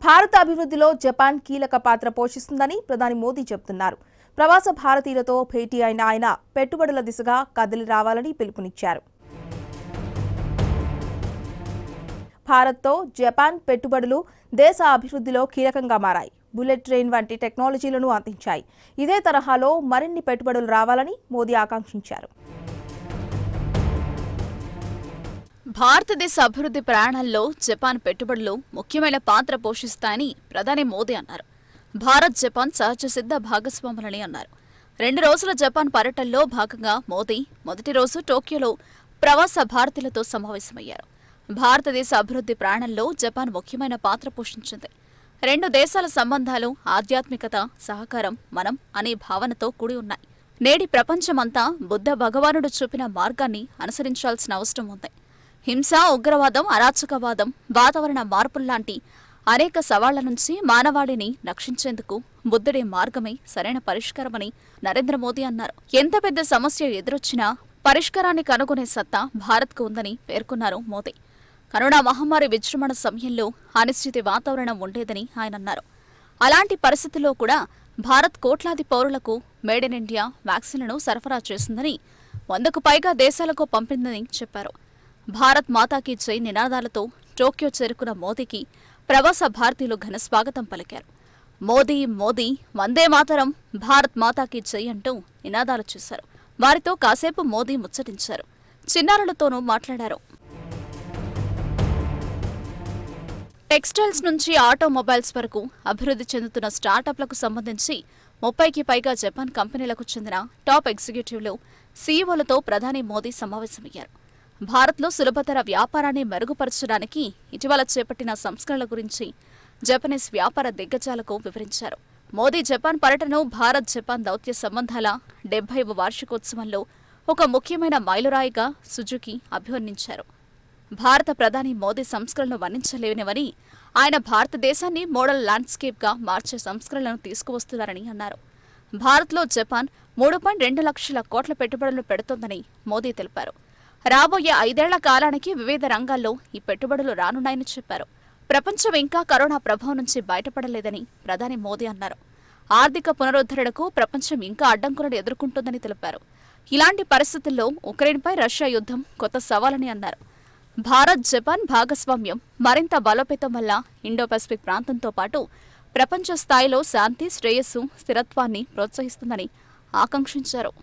భారత అభివృద్ధిలో జపాన్ కీలక పాత్ర పోషిస్తుందని ప్రధాని మోదీ చెబుతున్నారు. ప్రవాస భారతీయులతో భేటీ అయిన ఆయన పెట్టుబడుల దిశగా కదిలి రావాలని పిలుపునిచ్చారు. భారత్తో జపాన్ పెట్టుబడులు దేశ అభివృద్ధిలో కీలకంగా మారాయి. బుల్లెట్ ట్రైన్ వంటి టెక్నాలజీలను అందించాయి. ఇదే తరహాలో మరిన్ని పెట్టుబడులు రావాలని మోదీ ఆకాంక్షించారు. భారతదేశ అభివృద్ధి ప్రయాణంలో జపాన్ పెట్టుబడులు ముఖ్యమైన పాత్ర పోషిస్తాయని ప్రధాని మోదీ అన్నారు. భారత్ జపాన్ సహజ సిద్ధ భాగస్వాములని అన్నారు. 2 రోజుల జపాన్ పర్యటనలో భాగంగా మోదీ మొదటి రోజు టోక్యోలో ప్రవాస భారతీయులతో సమావేశమయ్యారు. భారతదేశ అభివృద్ధి ప్రయాణంలో జపాన్ ముఖ్యమైన పాత్ర పోషించింది. 2 దేశాల సంబంధాలు ఆధ్యాత్మికత, సహకారం, మనం అనే భావనతో కూడి ఉన్నాయి. నేటి ప్రపంచమంతా బుద్ధ భగవానుడు చూపిన మార్గాన్ని అనుసరించాల్సిన అవసరం ఉంది. హింస, ఉగ్రవాదం, అరాచకవాదం, వాతావరణ మార్పుల్లాంటి అనేక సవాళ్ల నుంచి మానవాళిని రక్షించేందుకు బుద్ధుడి మార్గమే సరైన పరిష్కారమని నరేంద్ర మోదీ అన్నారు. ఎంత పెద్ద సమస్య ఎదురొచ్చినా పరిష్కారాన్ని కనుగొనే సత్తా భారత్కు ఉందని పేర్కొన్నారు మోదీ. కరోనా మహమ్మారి విజృంభణ సమయంలో అనిశ్చిత వాతావరణం ఉండేదని ఆయన అన్నారు. అలాంటి పరిస్థితుల్లో కూడా భారత్ కోట్లాది పౌరులకు మేడ్ ఇన్ ఇండియా వ్యాక్సిన్లను సరఫరా చేసిందని, 100కు పైగా దేశాలకు పంపిందని చెప్పారు. భారత్ మాతాకి జై నినాదాలతో టోక్యో చేరుకున్న మోదీకి ప్రవాస భారతీయులు ఘన స్వాగతం పలికారు. మోదీ మోదీ వందే మాతరం, భారత్ మాతాకి జై అంటూ నినాదాలు చేశారు. వారితో కాసేపు మోదీ ముచ్చటించారు. చిన్నారులతోనూ మాట్లాడారు. టెక్స్టైల్స్ నుంచి ఆటోమొబైల్స్ వరకు అభివృద్ధి చెందుతున్న స్టార్టప్లకు సంబంధించి 30కి పైగా జపాన్ కంపెనీలకు చెందిన టాప్ ఎగ్జిక్యూటివ్లు, సీఈఓలతో ప్రధాని మోదీ సమావేశమయ్యారు. భారత్లో సులభతర వ్యాపారాన్ని మెరుగుపరచడానికి ఇటీవల చేపట్టిన సంస్కరణల గురించి జపనీస్ వ్యాపార దిగ్గజాలకు వివరించారు. మోదీ జపాన్ పర్యటనను భారత్ జపాన్ దౌత్య సంబంధాల 70వ వార్షికోత్సవంలో ఒక ముఖ్యమైన మైలురాయిగా సుజుకి అభివర్ణించారు. భారత ప్రధాని మోదీ సంస్కరణలు వర్ణించలేనివని, ఆయన భారతదేశాన్ని మోడల్ ల్యాండ్స్కేప్గా మార్చే సంస్కరణలను తీసుకువస్తున్నారని అన్నారు. భారత్లో జపాన్ 3.2 లక్షల కోట్ల పెట్టుబడులు పెడుతోందని మోదీ తెలిపారు. రాబోయే 5 ఏళ్ల కాలానికి వివిధ రంగాల్లో ఈ పెట్టుబడులు రానున్నాయని చెప్పారు. ప్రపంచం ఇంకా కరోనా ప్రభావం నుంచి బయటపడలేదని ప్రధాని మోదీ అన్నారు. ఆర్థిక పునరుద్ధరణకు ప్రపంచం ఇంకా అడ్డంకులను ఎదుర్కొంటోందని తెలిపారు. ఇలాంటి పరిస్థితుల్లో ఉక్రెయిన్పై రష్యా యుద్ధం కొత్త సవాలని అన్నారు. భారత్ జపాన్ భాగస్వామ్యం మరింత బలోపేతం వల్ల ఇండో పసిఫిక్ ప్రాంతంతో పాటు ప్రపంచ స్థాయిలో శాంతి, శ్రేయస్సు, స్థిరత్వాన్ని ప్రోత్సహిస్తుందని ఆకాంక్షించారు.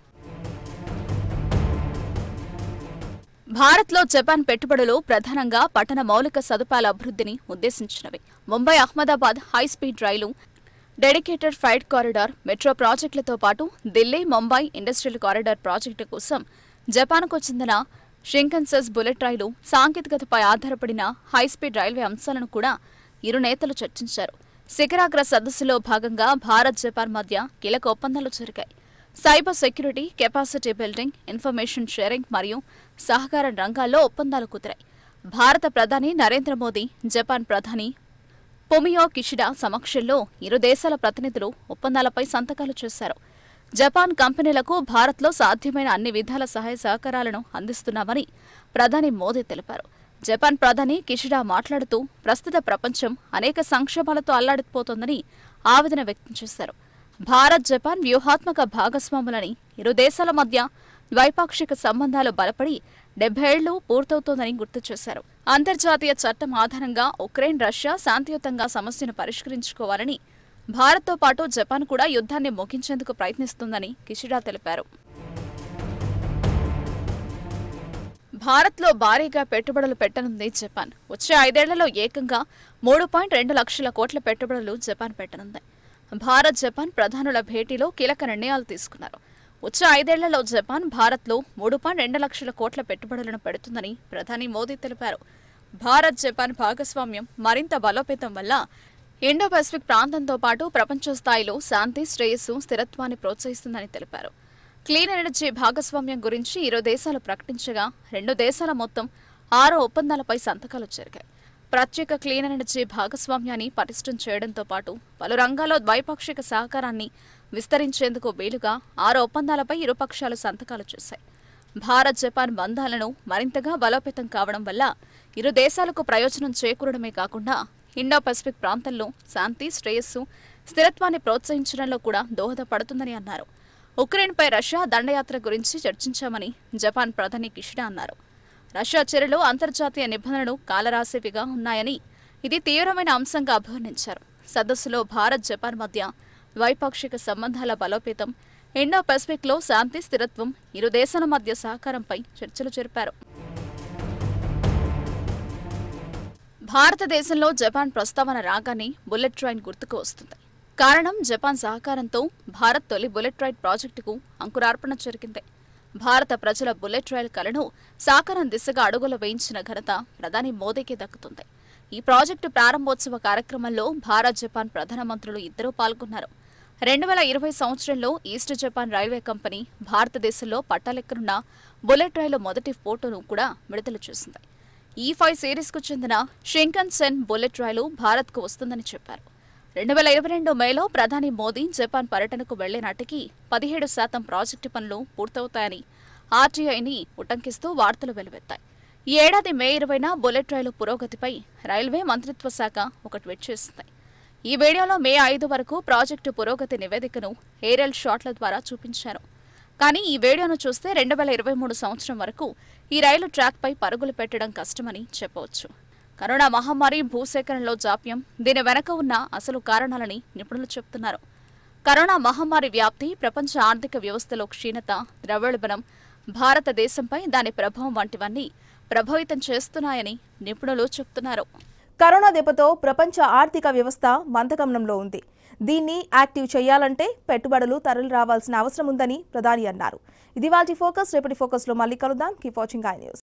భారత్లో జపాన్ పెట్టుబడులు ప్రధానంగా పట్టణ మౌలిక సదుపాయాల అభివృద్ధిని ఉద్దేశించినవి. ముంబై అహ్మదాబాద్ హైస్పీడ్ రైలు, డెడికేటెడ్ ఫ్రైట్ కారిడార్, మెట్రో ప్రాజెక్టులతో పాటు Delhi Mumbai industrial corridor project కోసం జపాన్కు చెందిన షింకన్సెన్ బుల్లెట్ రైలు, సాంకేతికతపై ఆధారపడిన హైస్పీడ్ రైల్వే అంశాలను కూడా ఇరు నేతలు చర్చించారు. శిఖరాగ్ర సదస్సులో భాగంగా భారత్ జపాన్ మధ్య కీలక ఒప్పందాలు జరిగాయి. Cyber security, capacity building, information sharing మరియు సహకార రంగాల్లో ఒప్పందాలు కుదిరాయి. భారత ప్రధాని నరేంద్ర మోదీ, జపాన్ ప్రధాని ఫుమియో కిషిడా సమక్షంలో ఇరు దేశాల ప్రతినిధులు ఒప్పందాలపై సంతకాలు చేశారు. జపాన్ కంపెనీలకు భారత్లో సాధ్యమైన అన్ని విధాల సహాయ సహకారాలను అందిస్తున్నామని ప్రధాని మోదీ తెలిపారు. జపాన్ ప్రధాని కిషిడా మాట్లాడుతూ ప్రస్తుత ప్రపంచం అనేక సంక్షోభాలతో అల్లాడిపోతోందని ఆవేదన వ్యక్తం చేశారు. భారత్ జపాన్ వ్యూహాత్మక భాగస్వాములని, ఇరు దేశాల మధ్య ద్వైపాక్షిక సంబంధాలు బలపడి 70 ఏళ్లు పూర్తవుతోందని గుర్తు చేశారు. అంతర్జాతీయ చట్టం ఆధారంగా ఉక్రెయిన్, రష్యా శాంతియుతంగా సమస్యను పరిష్కరించుకోవాలని, భారత్తో పాటు జపాన్ కూడా యుద్ధాన్ని ముగించేందుకు ప్రయత్నిస్తుందని కిషిడా తెలిపారు. భారత్లో భారీగా పెట్టుబడులు పెట్టనుంది జపాన్. వచ్చే 5 ఏళ్లలో ఏకంగా 3.2 లక్షల కోట్ల పెట్టుబడులు జపాన్ పెట్టనుంది. భారత్ జపాన్ ప్రధానుల భేటీలో కీలక నిర్ణయాలు తీసుకున్నారు. వచ్చే 5 ఏళ్లలో జపాన్ భారత్లో 3.2 లక్షల కోట్ల పెట్టుబడులను పెడుతుందని ప్రధాని మోదీ తెలిపారు. భారత్ జపాన్ భాగస్వామ్యం మరింత బలోపేతం వల్ల ఇండో పసిఫిక్ ప్రాంతంతో పాటు ప్రపంచ స్థాయిలో శాంతి, శ్రేయస్సు, స్థిరత్వాన్ని ప్రోత్సహిస్తుందని తెలిపారు. క్లీన్ ఎనర్జీ భాగస్వామ్యం గురించి ఇరు దేశాలు ప్రకటించగా 2 దేశాల మొత్తం 6 ఒప్పందాలపై సంతకాలు జరిగాయి. ప్రత్యేక క్లీన్ ఎనర్జీ భాగస్వామ్యాన్ని పటిష్టం చేయడంతో పాటు పలు రంగాల్లో ద్వైపాక్షిక సహకారాన్ని విస్తరించేందుకు వీలుగా 6 ఒప్పందాలపై ఇరుపక్షాలు సంతకాలు చేశాయి. భారత్ జపాన్ బంధాలను మరింతగా బలోపేతం కావడం వల్ల ఇరు దేశాలకు ప్రయోజనం చేకూరడమే కాకుండా ఇండో పసిఫిక్ ప్రాంతంలో శాంతి, శ్రేయస్సు, స్థిరత్వాన్ని ప్రోత్సహించడంలో కూడా దోహదపడుతుందని అన్నారు. ఉక్రెయిన్పై రష్యా దండయాత్ర గురించి చర్చించామని జపాన్ ప్రధాని కిషిడా అన్నారు. రష్యా చర్యలు అంతర్జాతీయ నిబంధనలు కాలరాసేవిగా ఉన్నాయని, ఇది తీవ్రమైన అంశంగా అభివర్ణించారు. సదస్సులో భారత్, జపాన్ మధ్య ద్వైపాక్షిక సంబంధాల బలోపేతం, ఇండో పసిఫిక్లో శాంతి, స్థిరత్వం, ఇరు దేశాల మధ్య సహకారంపై చర్చలు జరిపారు. భారతదేశంలో జపాన్ ప్రస్తావన రాగానే బుల్లెట్ ట్రైన్ గుర్తుకు వస్తుంది. కారణం, జపాన్ సహకారంతో భారత్ తొలి బుల్లెట్ ట్రైన్ ప్రాజెక్టుకు అంకురార్పణ జరిగింది. భారత ప్రజల బుల్లెట్ రైల్ కలను సాకారం దిశగా అడుగులు వేయించిన ఘనత ప్రధాని మోదీకి దక్కుతుంది. ఈ ప్రాజెక్టు ప్రారంభోత్సవ కార్యక్రమంలో భారత్, జపాన్ ప్రధానమంత్రులు ఇద్దరూ పాల్గొన్నారు. 2020 సంవత్సరంలో ఈస్ట్ జపాన్ రైల్వే కంపెనీ భారతదేశంలో పట్టాలెక్కనున్న బుల్లెట్ రైలు మొదటి ఫోటోను కూడా విడుదల చేసింది. E5 సిరీస్కు చెందిన షింకన్సెన్ బుల్లెట్ రైలు భారత్కు వస్తుందని చెప్పారు. 2022 మేలో ప్రధాని మోదీ జపాన్ పర్యటనకు వెళ్లే నాటికి 17% ప్రాజెక్టు పనులు పూర్తవుతాయని ఆర్టీఐని ఉటంకిస్తూ వార్తలు వెలువెత్తాయి. ఈ ఏడాది మే 20న బుల్లెట్ రైలు పురోగతిపై రైల్వే మంత్రిత్వ శాఖ ఒక ట్వీట్ చేసింది. ఈ వీడియోలో మే 5 వరకు ప్రాజెక్టు పురోగతి నివేదికను ఏరియల్ షాట్ల ద్వారా చూపించారు. కానీ ఈ వీడియోను చూస్తే 2023 సంవత్సరం వరకు ఈ రైలు ట్రాక్పై పరుగులు పెట్టడం కష్టమని చెప్పవచ్చు. కరోనా మహమ్మారి, భూసేకరణలో జాప్యం దీని వెనక ఉన్న అసలు కారణాలని నిపుణులు చెబుతున్నారు. కరోనా మహమ్మారి వ్యాప్తి, ప్రపంచ ఆర్థిక వ్యవస్థలో క్షీణత, ద్రవ్యోల్బణం భారతదేశంపై దాని ప్రభావం వంటివన్నీ ప్రభావితం చేస్తున్నాయని నిపుణులు చెబుతున్నారు. కరోనా దెబ్బతో ప్రపంచ ఆర్థిక వ్యవస్థ మందగమనంలో ఉంది. దీన్ని యాక్టివ్ చేయాలంటే పెట్టుబడులు తరలి రావాల్సిన అవసరం ఉందని ప్రధాని అన్నారు. ఇది వాటి ఫోకస్. రేపటి ఫోకస్లో మళ్ళీ కలుద్దాం. Keep watching I news.